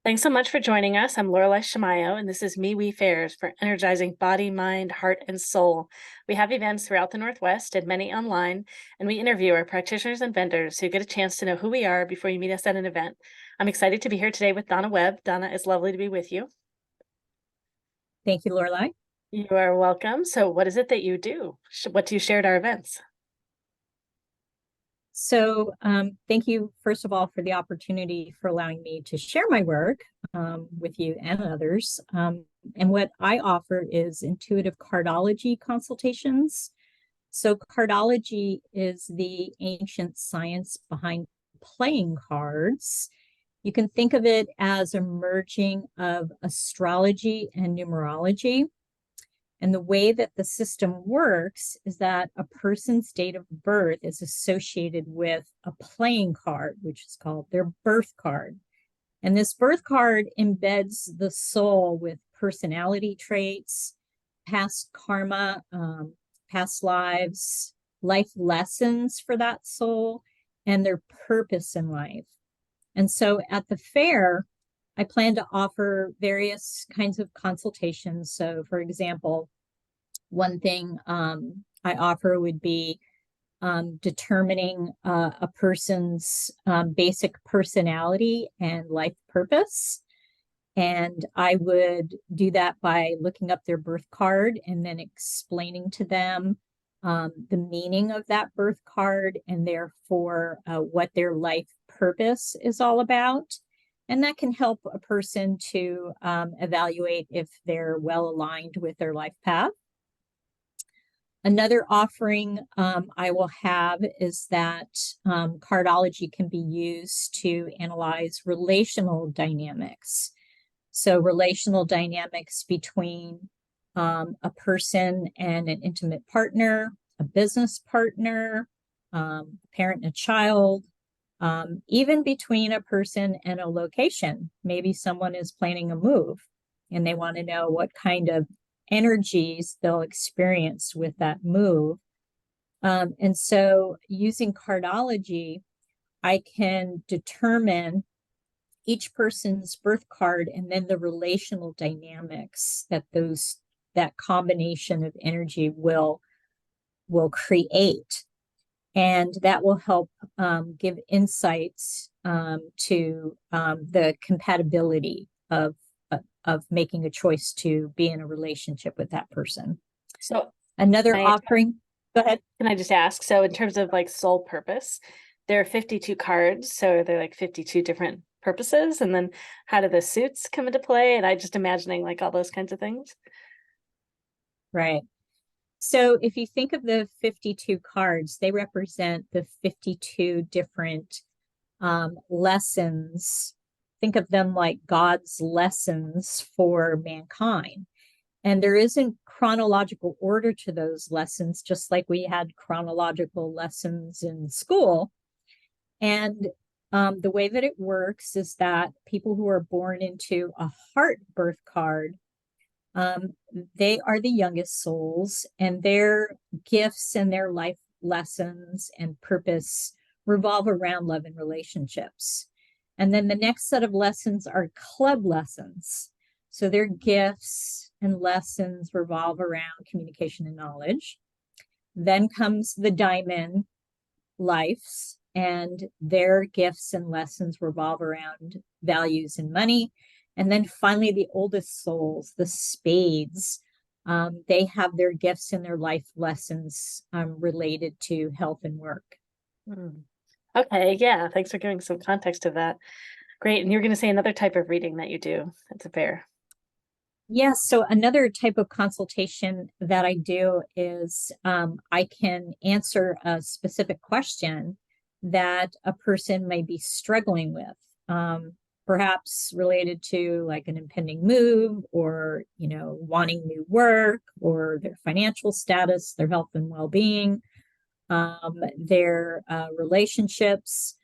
Thanks so much for joining us. I'm Lorelei Shamayo, and this is MeWe Fairs for energizing body, mind, heart, and soul. We have events throughout the Northwest and many online, and we interview our practitioners and vendors so you get a chance to know who we are before you meet us at an event. I'm excited to be here today with Donna Webb. Donna, it's lovely to be with you. Thank you, Lorelei. You are welcome. So what is it that you do? What do you share at our events? So thank you, first of all, for the opportunity for allowing me to share my work with you and others. And what I offer is intuitive cardology consultations. So cardology is the ancient science behind playing cards. You can think of it as a merging of astrology and numerology. And the way that the system works is that a person's date of birth is associated with a playing card, which is called their birth card. And this birth card embeds the soul with personality traits, past karma, past lives, life lessons for that soul, and their purpose in life. And so at the fair, I plan to offer various kinds of consultations. So, for example, one thing I offer would be determining a person's basic personality and life purpose. And I would do that by looking up their birth card and then explaining to them the meaning of that birth card and therefore what their life purpose is all about. And that can help a person to evaluate if they're well aligned with their life path. Another offering I will have is that cardology can be used to analyze relational dynamics. So relational dynamics between a person and an intimate partner, a business partner, a parent and a child, even between a person and a location. Maybe someone is planning a move and they want to know what kind of energies they'll experience with that move. And so using cardology, I can determine each person's birth card and then the relational dynamics that that combination of energy will create. And that will help give insights to the compatibility of making a choice to be in a relationship with that person. So Another offering, go ahead. Can I just ask, so in terms of like soul purpose, there are 52 cards, so they're like 52 different purposes, and then how do the suits come into play? And I just imagining like all those kinds of things. Right. So if you think of the 52 cards, they represent the 52 different lessons. Think of them like God's lessons for mankind. And there isn't chronological order to those lessons, just like we had chronological lessons in school. And the way that it works is that people who are born into a heart birth card, they are the youngest souls, and their gifts and their life lessons and purpose revolve around love and relationships. And then the next set of lessons are club lessons. So their gifts and lessons revolve around communication and knowledge. Then comes the diamond lives, and their gifts and lessons revolve around values and money. And then finally, the oldest souls, the spades, they have their gifts and their life lessons related to health and work. Okay, yeah, thanks for giving some context to that. Great, and you're going to say another type of reading that you do at the fair. Yes, so another type of consultation that I do is I can answer a specific question that a person may be struggling with, perhaps related to like an impending move or, wanting new work or their financial status, their health and well-being, their relationships.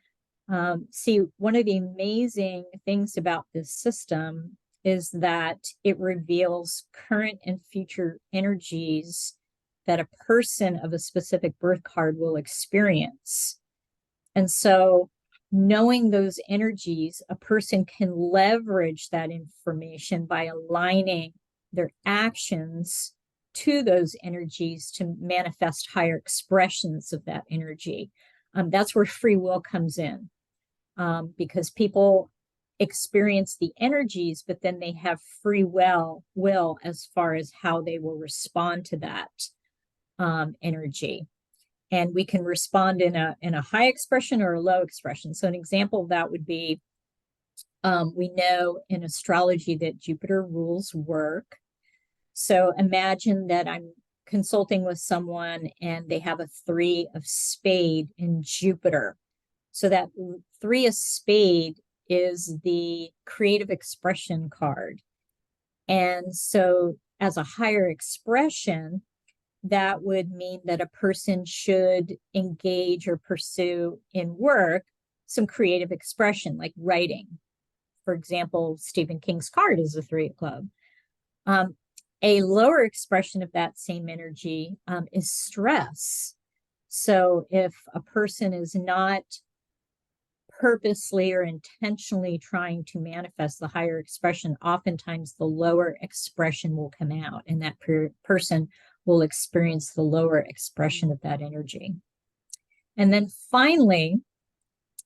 See, one of the amazing things about this system is that it reveals current and future energies that a person of a specific birth card will experience. And so knowing those energies, a person can leverage that information by aligning their actions to those energies to manifest higher expressions of that energy. That's where free will comes in, because people experience the energies, but then they have free will as far as how they will respond to that energy. And we can respond in a high expression or a low expression. So an example of that would be, we know in astrology that Jupiter rules work. So imagine that I'm consulting with someone and they have a 3 of spade in Jupiter. So that 3 of spade is the creative expression card. And so as a higher expression, that would mean that a person should engage or pursue in work some creative expression, like writing. For example, Stephen King's card is a 3 of club. A lower expression of that same energy is stress. So if a person is not purposely or intentionally trying to manifest the higher expression, oftentimes the lower expression will come out, and that person will experience the lower expression of that energy. And then finally,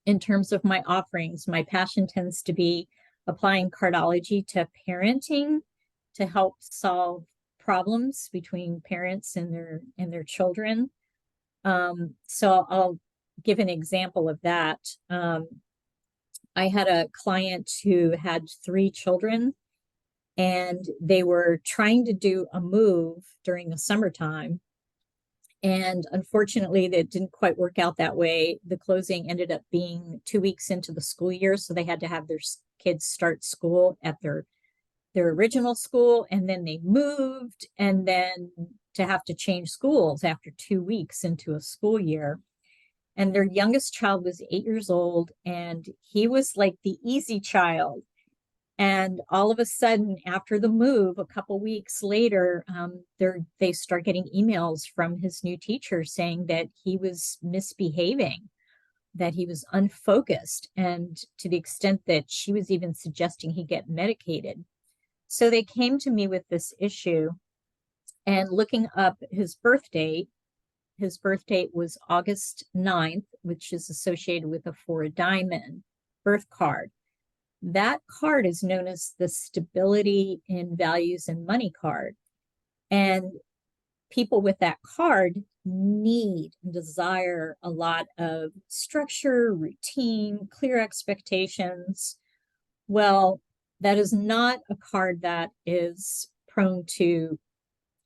in terms of my offerings, my passion tends to be applying cardology to parenting to help solve problems between parents and their children. So I'll give an example of that. I had a client who had 3 children, and they were trying to do a move during the summertime. And unfortunately, that didn't quite work out that way. The closing ended up being 2 weeks into the school year, so they had to have their kids start school at their original school, and then they moved, and then to have to change schools after 2 weeks into a school year. And their youngest child was 8 years old, and he was like the easy child. And all of a sudden, after the move, a couple weeks later, they start getting emails from his new teacher saying that he was misbehaving, that he was unfocused, and to the extent that she was even suggesting he get medicated. So they came to me with this issue, and looking up his birth date was August 9th, which is associated with a 4 of diamond birth card. That card is known as the stability in values and money card. And people with that card need and desire a lot of structure, routine, clear expectations. Well, that is not a card that is prone to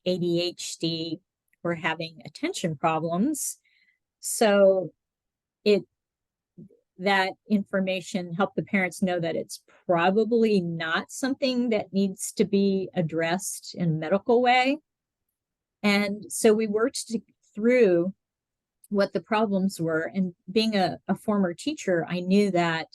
ADHD or having attention problems. So that information helped the parents know that it's probably not something that needs to be addressed in a medical way. And so we worked through what the problems were. And being a former teacher, I knew that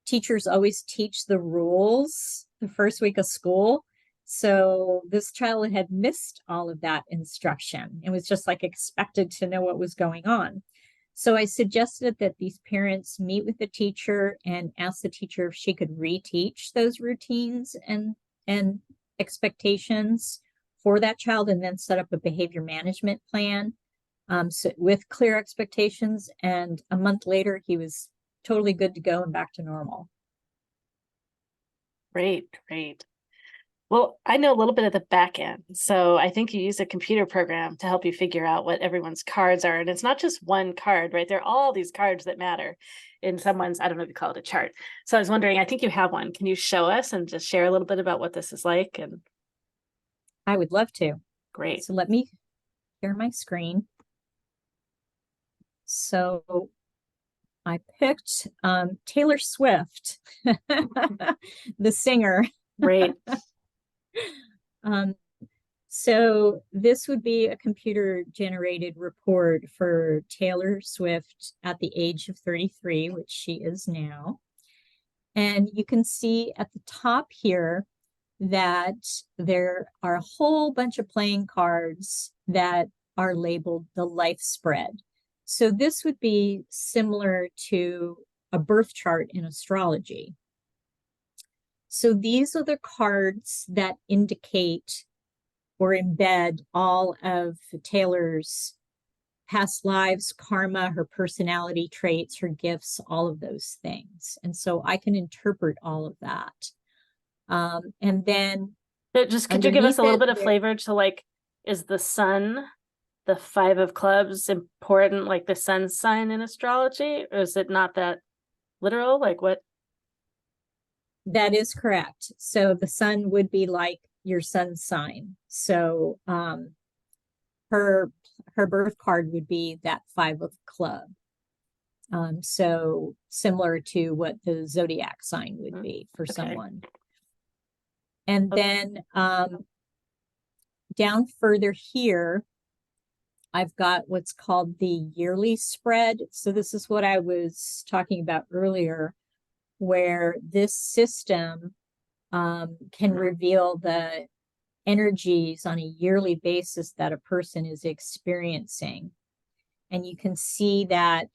teachers always teach the rules the first week of school. So this child had missed all of that instruction and was just like expected to know what was going on. So I suggested that these parents meet with the teacher and ask the teacher if she could reteach those routines and expectations for that child, and then set up a behavior management plan so with clear expectations. And a month later, he was totally good to go and back to normal. Great, great. Well, I know a little bit of the back end. So I think you use a computer program to help you figure out what everyone's cards are. And it's not just one card, right? There are all these cards that matter in someone's, I don't know if you call it a chart. So I was wondering, I think you have one. Can you show us and just share a little bit about what this is like? And I would love to. great. So let me share my screen. So I picked Taylor Swift, the singer. Great. So this would be a computer-generated report for Taylor Swift at the age of 33, which she is now. And you can see at the top here that there are a whole bunch of playing cards that are labeled the life spread. So this would be similar to a birth chart in astrology. So these are the cards that indicate or embed all of Taylor's past lives, karma, her personality traits, her gifts, all of those things. And so I can interpret all of that. And then But just could you give us underneath a little it, bit of flavor to like, is the sun, the 5 of clubs important, like the sun sign in astrology, or is it not that literal? Like what? that is correct. So the sun would be like your sun sign. So her birth card would be that 5 of club. So similar to what the zodiac sign would be for someone. And then down further here, I've got what's called the yearly spread. So this is what I was talking about earlier, where this system can reveal the energies on a yearly basis that a person is experiencing. And you can see that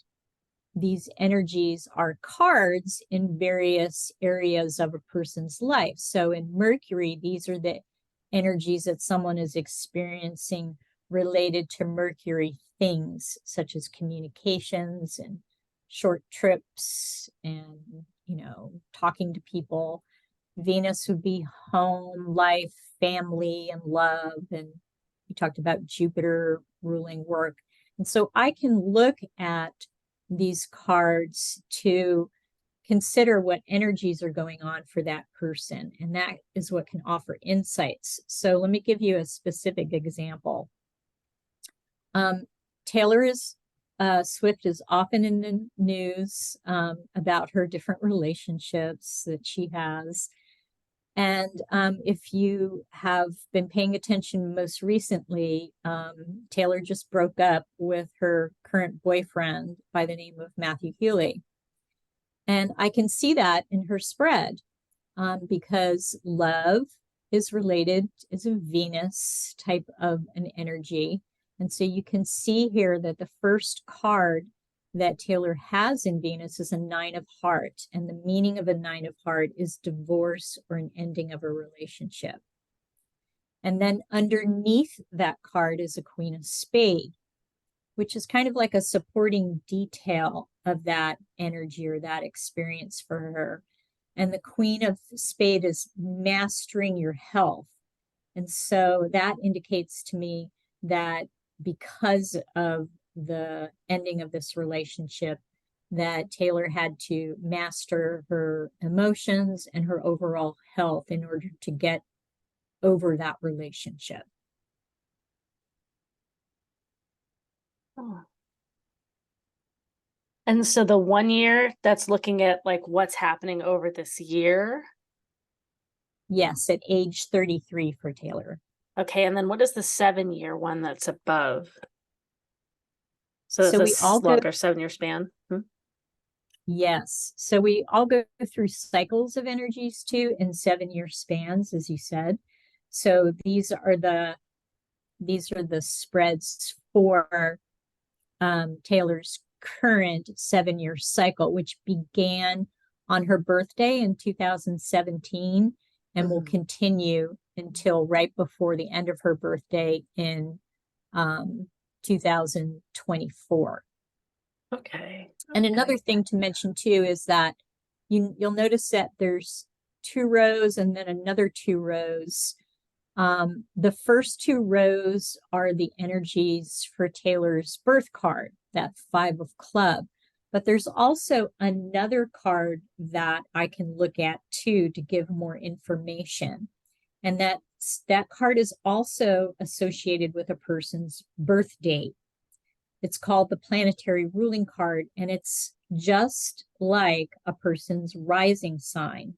these energies are cards in various areas of a person's life. So in Mercury, these are the energies that someone is experiencing related to Mercury things, such as communications and short trips and, talking to people. Venus would be home, life, family, and love. And we talked about Jupiter ruling work. And so I can look at these cards to consider what energies are going on for that person. And that is what can offer insights. So let me give you a specific example. Taylor Swift is often in the news about her different relationships that she has. And if you have been paying attention most recently, Taylor just broke up with her current boyfriend by the name of Matthew Healy. And I can see that in her spread because love is related, is a Venus type of an energy. And so you can see here that the first card that Taylor has in Venus is a 9 of heart. And the meaning of a 9 of heart is divorce or an ending of a relationship. And then underneath that card is a Queen of Spades, which is kind of like a supporting detail of that energy or that experience for her. And the Queen of Spades is mastering your health. And so that indicates to me that because of the ending of this relationship, that Taylor had to master her emotions and her overall health in order to get over that relationship. Oh. And so the 1 year, that's looking at like what's happening over this year. Yes, at age 33 for Taylor. Okay, and then what is the 7-year one that's above? So So we it's a all go, longer 7-year span. yes. So we all go through cycles of energies too in 7-year spans, as you said. So these are the spreads for Taylor's current 7-year cycle, which began on her birthday in 2017 and will continue until right before the end of her birthday in 2024. Okay. And another thing to mention too is that you'll notice that there's 2 rows and then another 2 rows. The first 2 rows are the energies for Taylor's birth card, that 5 of club. But there's also another card that I can look at too to give more information. And that card is also associated with a person's birth date. It's called the planetary ruling card, and it's just like a person's rising sign.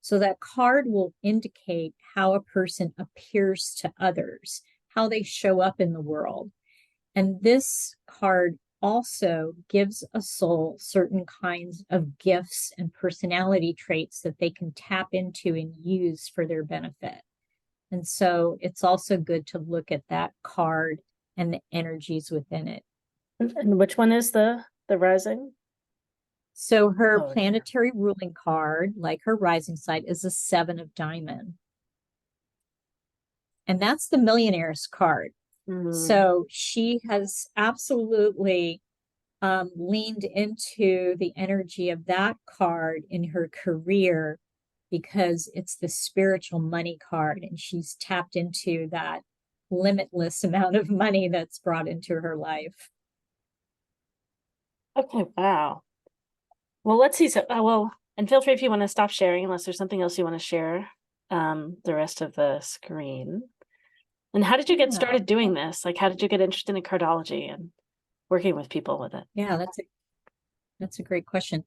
So that card will indicate how a person appears to others, how they show up in the world. And this card also gives a soul certain kinds of gifts and personality traits that they can tap into and use for their benefit. And so it's also good to look at that card and the energies within it. And which one is the rising? So her Oh, dear. planetary ruling card, like her rising sign, is a 7 of diamond. And that's the millionaire's card. Mm. So she has absolutely leaned into the energy of that card in her career because it's the spiritual money card. And she's tapped into that limitless amount of money that's brought into her life. Okay, wow. Well, let's see. So, well, and feel free if you want to stop sharing, unless there's something else you want to share, the rest of the screen. And how did you get Yeah, started doing this? Like, how did you get interested in cardiology and working with people with it? yeah, that's a great question.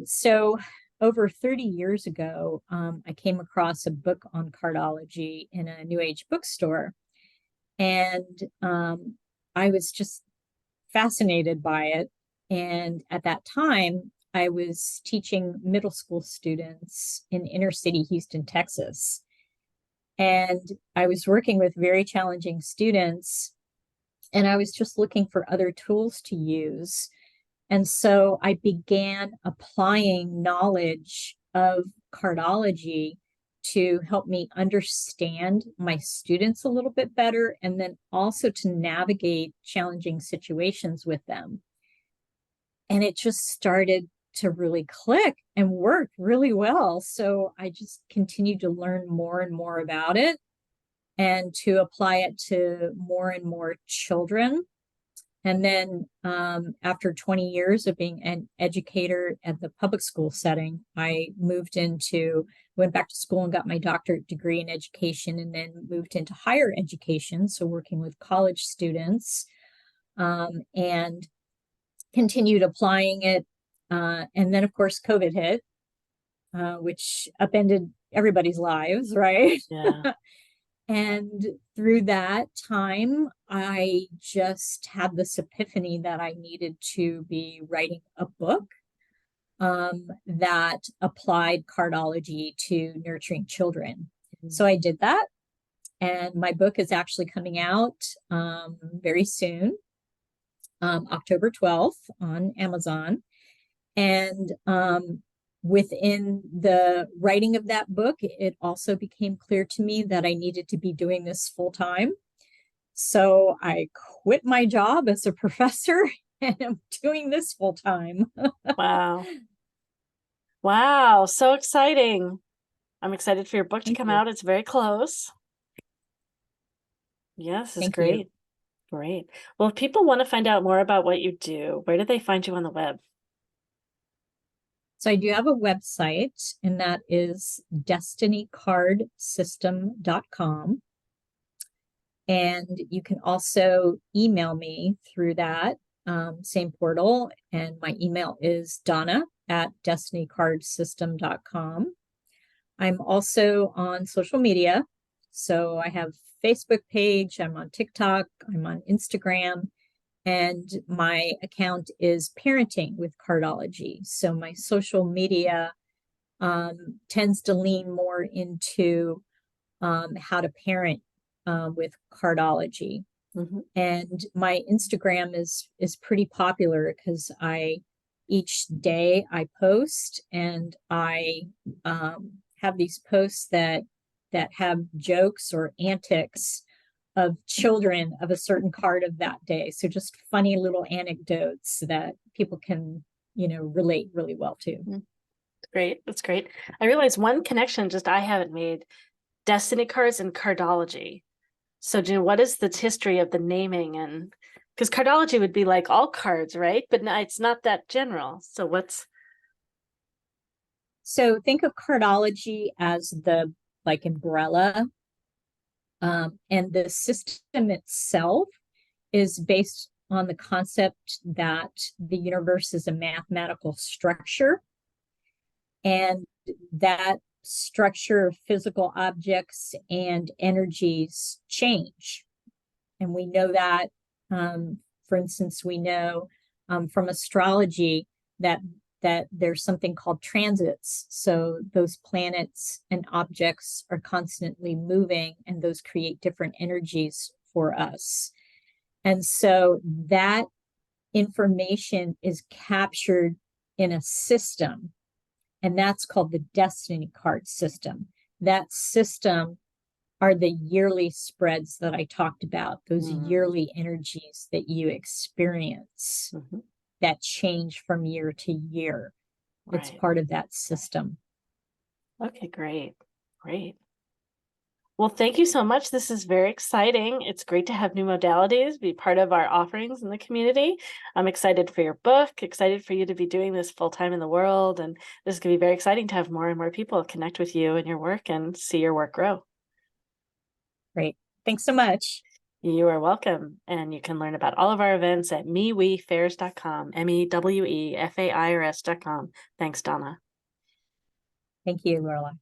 So over 30 years ago, I came across a book on cardology in a New Age bookstore, and I was just fascinated by it. And at that time, I was teaching middle school students in inner city Houston, Texas. And I was working with very challenging students, and I was just looking for other tools to use. And so I began applying knowledge of cardology to help me understand my students a little bit better, and then also to navigate challenging situations with them. And it just started to really click and work really well. So I just continued to learn more and more about it and to apply it to more and more children. And then after 20 years of being an educator at the public school setting, I went back to school and got my doctorate degree in education, and then moved into higher education. So working with college students, and continued applying it. And then, of course, COVID hit, which upended everybody's lives, right? Yeah. And through that time, I just had this epiphany that I needed to be writing a book that applied cardology to nurturing children. So I did that. And my book is actually coming out very soon, October 12th on Amazon. And within the writing of that book, it also became clear to me that I needed to be doing this full time. So I quit my job as a professor and I'm doing this full time. Wow. Wow. So exciting. I'm excited for your book to Thank come you. out. It's very close. Yes, this is Thank you. great. Great. Well, if people want to find out more about what you do, where do they find you on the web? So I do have a website, and that is destinycardsystem.com. And you can also email me through that same portal. And my email is Donna at destinycardsystem.com. I'm also on social media. So I have Facebook page, I'm on TikTok, I'm on Instagram, and my account is Parenting with Cardology. So my social media tends to lean more into how to parent with cardology. Mm-hmm. And my Instagram is pretty popular because each day I post, and I have these posts that have jokes or antics of children of a certain card of that day. So just funny little anecdotes that people can, relate really well to. Great. That's great. I realize one connection just I haven't made, destiny cards and cardology. So, Jen, what is the history of the naming? And because cardology would be like all cards, right? But no, it's not that general. So what's So think of cardology as the like umbrella, and the system itself is based on the concept that the universe is a mathematical structure, and that structure of physical objects and energies change. And we know that, for instance, we know from astrology that there's something called transits. So those planets and objects are constantly moving, and those create different energies for us. And so that information is captured in a system, and that's called the Destiny Card system. That system are the yearly spreads that I talked about, those yearly energies that you experience that change from year to year. It's part of that system. Okay, great. Great. Well, thank you so much. This is very exciting. It's great to have new modalities be part of our offerings in the community. I'm excited for your book, excited for you to be doing this full time in the world. And this is going to be very exciting to have more and more people connect with you and your work and see your work grow. Great. Thanks so much. You are welcome. And you can learn about all of our events at mewefairs.com, MEWEFAIRS.com. Thanks, Donna. Thank you, Lorelai.